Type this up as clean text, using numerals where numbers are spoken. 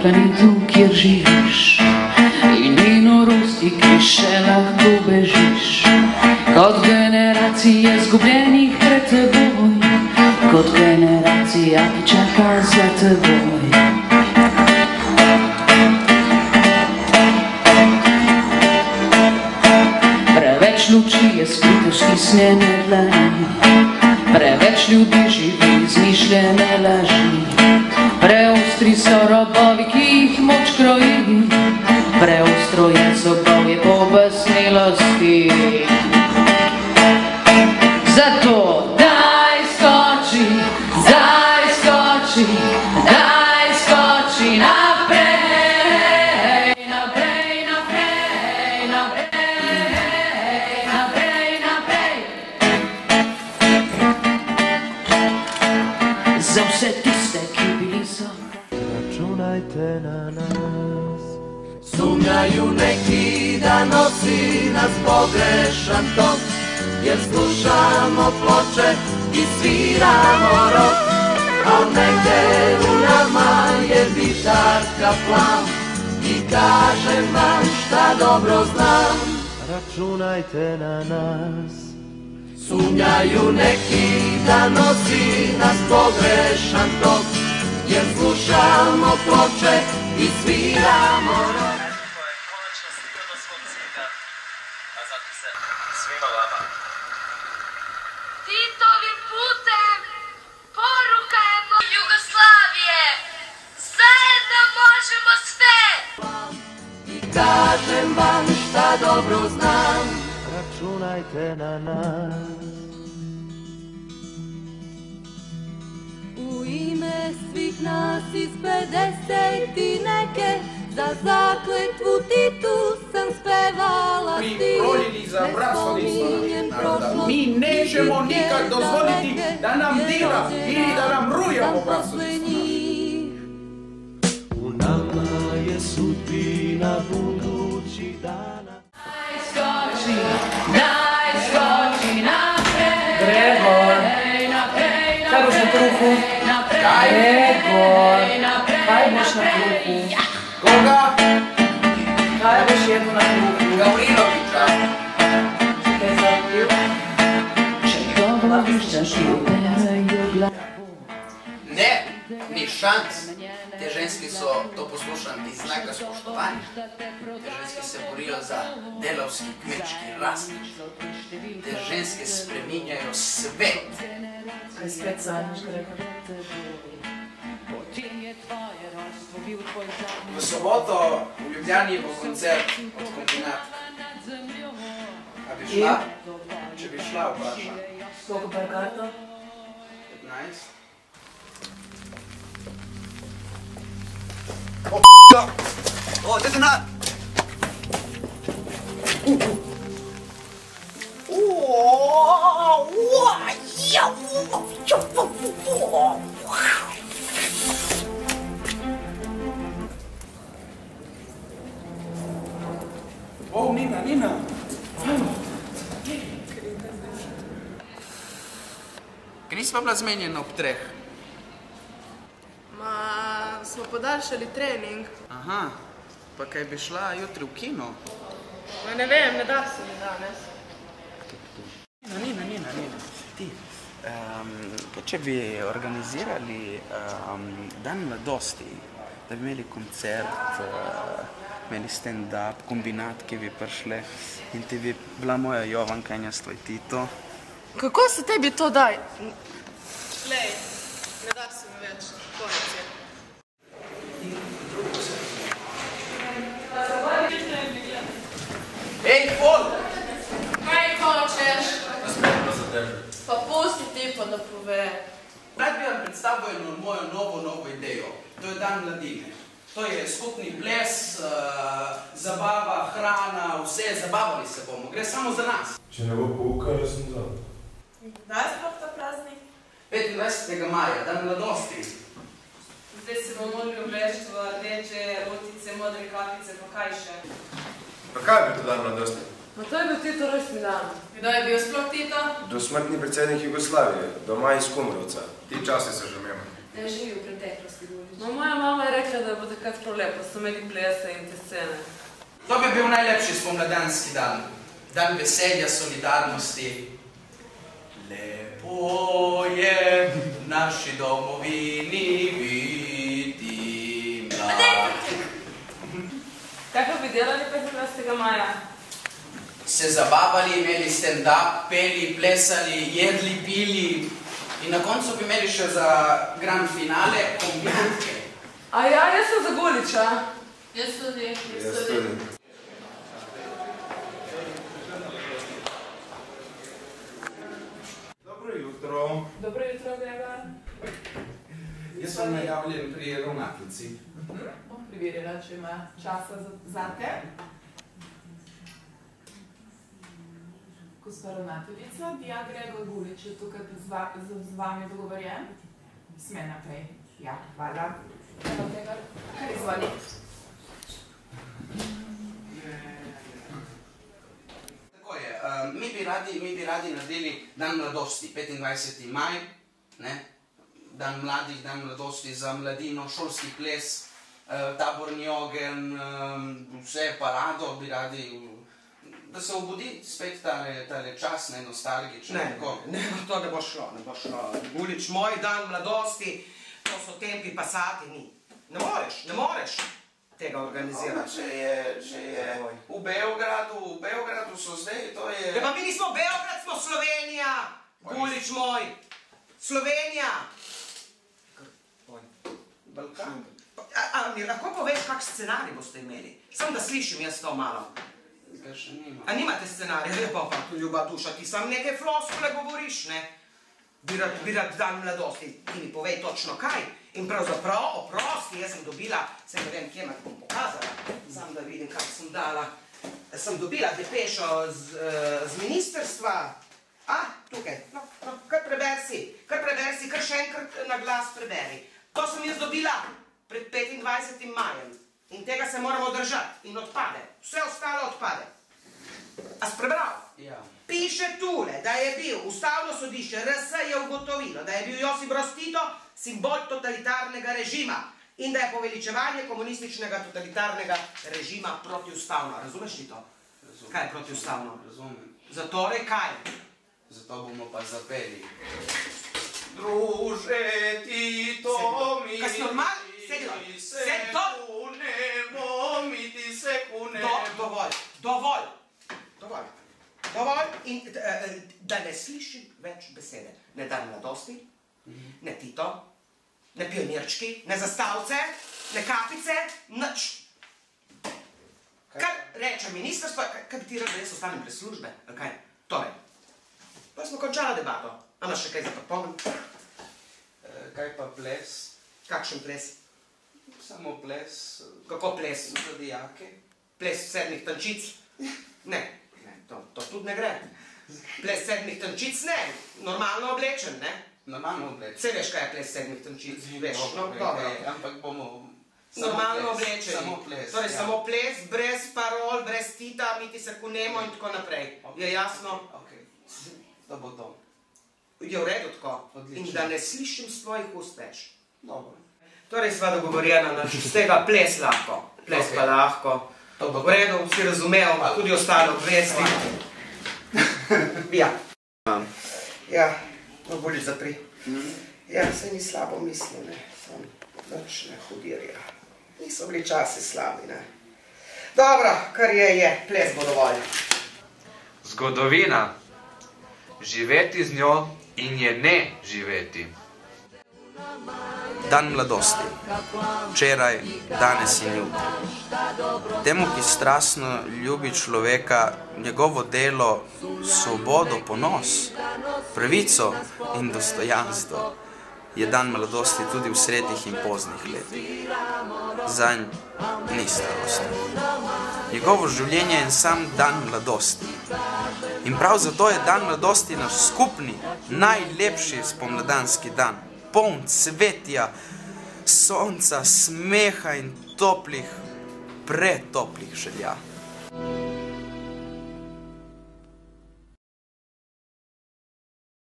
planetu, kjer živiš, in ni norosti, ki še lahko bežiš. Kot generacija zgubljenih pred teboj, kot generacija, ki čaka za teboj. Preveč luči je skrito stisnjene dlani, preveč ljudi živi izmišljene laži. Preostri so robovi, ki jih moč kroji, preostro je zobovje pobesnelosti. Zato daj skoči, daj skoči, daj skoči naprej, naprej, naprej, naprej, naprej, naprej. Za vse tiste, ki bili so. Računajte na nas. Sumnjaju neki, da nosi nas pogrešan tok, jer slušamo ploče i sviramo rok, al negde u nama je bitarka plan i kažem vam šta dobro znam. Računajte na nas. Sumnjaju neki, da nosi nas pogrešan tok, jer slušamo ploče i sviramo rok. Konačno stigao do svog cilja, a zato se svima vama. Titovim putem poruka je Jugoslavije, zajedno možemo sve. I kažem vam šta dobro znam. Računajte na nas. U ime svih nas iz 50 i neke, za zakletvu Titu sam spevala stih. Priprojeni za bratstvo naroda. Mi nećemo nikad dozvoliti da nam dira ili da nam rujamo bratstvo. U nama je sudbina budućih dana. Daj skoči naprej. Gregor, kaj boš na kruhu? Gregor, kaj boš na kruhu? Koga? Kaj boš jedno na kruhu? Gavrilovića. Kaj je zapil? Če govoriš, da ti uberajo glavu. Ne, ni šans. Te ženski so to poslušali iz znaka spoštovanja. Te ženski se borijo za delavski kmečki rast. Te ženske spreminjajo svet. Kaj spet sanjaš, Gregor? V soboto v Ljubljani bo koncert od Kombinata. A bi šla? Če bi šla, vprašam. Koliko pa je karto? 15. O, detonat! O, Nina, Nina! Kaj nismo bila zmenjena ob 3? Ma, smo podaljšali trening. Aha, pa kaj bi šla jutri v kino? Ma ne vem, ne da se mi danes. Nina, ti, če bi organizirali dan mladosti, da bi imeli koncert, imeli stand-up, kombinat, ki bi prišli in ti bi bila moja Jovanka in jaz tvoj Tito. Kako se tebi to daj? Lej, ne da se mi več, konec je. Ej, fol! Kaj hočeš? Nasprotno za teže. Pa pusti ti pa da pove. Rad bi vam predstavil mojo novo idejo. To je dan mladine. To je skupni ples, zabava, hrana, vse, zabavali se bomo. Gre samo za nas. Če ne bo pouka, jaz sem za. Kdaj je sploh ta praznik? 25. maja, dan mladosti. Zdaj se bomo mogli obleči v rdeče rotice, modre kapice, pa kaj še? Pa kaj bi to dan mladosti? Ma to je bil Tito rojstni dan. Kdaj je bil sploh Tito? Dosmrtni predsednik Jugoslavije, doma iz Kumrovca. Ti časi se že imamo. Ne živi v preteklosti, Gulič. No, moja mama je rekla, da bo takrat prav lepo, so imeli plese in te scene. To bi bil najlepši spomladanski dan. Dan veselja, solidarnosti. Lepo je v naši domovini biti mlad. Kaj pa bi delali 25. maja? Se zabavali, imeli stand-up, peli, plesali, jedli, pili in na koncu bi imeli še za grand finale kombinatke. A ja, jaz sem za Guliča. Jaz tudi. Dobro jutro. Dobro jutro, Gregor. Jaz sem najavljen pri ravnateljici. Bom preverila, če ima časa za te. Gospa ravnateljica, Dijan Gregor Gulič je tukaj z vami dogovorjen. Sme naprej. Ja, hvala. Hvala, Gregor. Kar izvoli. Tako je, mi bi radi naredili dan mladosti, 25. maj, dan mladih, dan mladosti za mladino, šolski ples, taborni ogenj, vse parado bi radi, da se obudi spet tale čas, nostalgičen. Ne, to ne bo šlo, ne bo šlo. Gulič, moj dan mladosti, to so tempi pasati, ni. Ne moreš tega organizirati. Če je v Beogradu so zdaj, to je... Ja, pa mi nismo Beograd, smo Slovenija, Gulič moj. Slovenija. Balkan. A mi lahko poveš, kak scenarij boste imeli? Sam da slišim jaz to malo. Ga še nima. A nimate scenarija? Lepo pa, ljuba duša, ti sam neke floskule govoriš, ne? Bi rad dan mladosti, ti mi povej točno kaj. In pravzaprav, oprosti, jaz sem dobila, se ne vem, kje me bom pokazala, sam da vidim, kak sem dala. Sem dobila depešo z ministrstva. Tukaj, kar preber si, kar še enkrat na glas preberi. To sem jaz dobila pred 25. majem. In tega se moramo držati. In odpade. Vse ostalo odpade. A si prebral? Ja. Piše tule, da je bil Ustavno sodišče RS je ugotovilo, da je bil Josip Broz Tito simbol totalitarnega režima in da je poveličevanje komunističnega totalitarnega režima protiustavno. Razumeš ti to? Razumem. Kaj je protiustavno? Razumem. Zatorej kaj? Zato bomo pa zapeli. Druže Tito, mi Kaj si normal? Sedi dol. Sedi dol. kunemo, mi ti se kunemo. Dovolj. In da ne slišim več besede. Ne dan mladosti, ne Tito, ne pionirčki, ne zastavce, ne kapice, nič. Kar reče ministrstvo, kaj bi ti rad, da jaz ostanem brez službe? Kaj? Torej, pa smo končala debato. A imaš še kaj za popoln? Kaj pa ples? Kakšen ples? Samo ples. Kako ples? Za dijake. Ples 7 tančic? Ne, to tudi ne gre. Ples 7 tančic ne, normalno oblečen, ne? Normalno oblečen. Vse veš, kaj je ples 7 tančic, veš, no, dobro. Ampak bomo... Normalno oblečeni. Samo ples. Torej, samo ples, brez parol, brez Tita, mi ti se kunemo in tako naprej. Je jasno? Ok, to bo to. Je v redu tako. Odlično. In da ne slišim s tvojih ust več. Dobro. Torej, sva dogovorjena, z tega ples lahko. Ples pa lahko. V redu, vsi razumejo, tudi ostale obvesti. Ja. Ja, no boli zapri. Ja, se ni slabo mislil, ne. Sam nič ne hudirja. Niso bili časi slabi, ne. Dobro, kar je, ples bo dovolj. Zgodovina. Živeti z njo in je ne živeti. Dan mladosti. Včeraj, danes in jutri. Temu, ki strastno ljubi človeka, njegovo delo, svobodo, ponos, pravico in dostojanstvo, je dan mladosti tudi v srednjih in poznih letih. Zanj ni starosti. Njegovo življenje je sam dan mladosti. In prav zato je dan mladosti naš skupni, najlepši spomladanski dan, poln cvetja, sonca, smeha in toplih, pretoplih želja.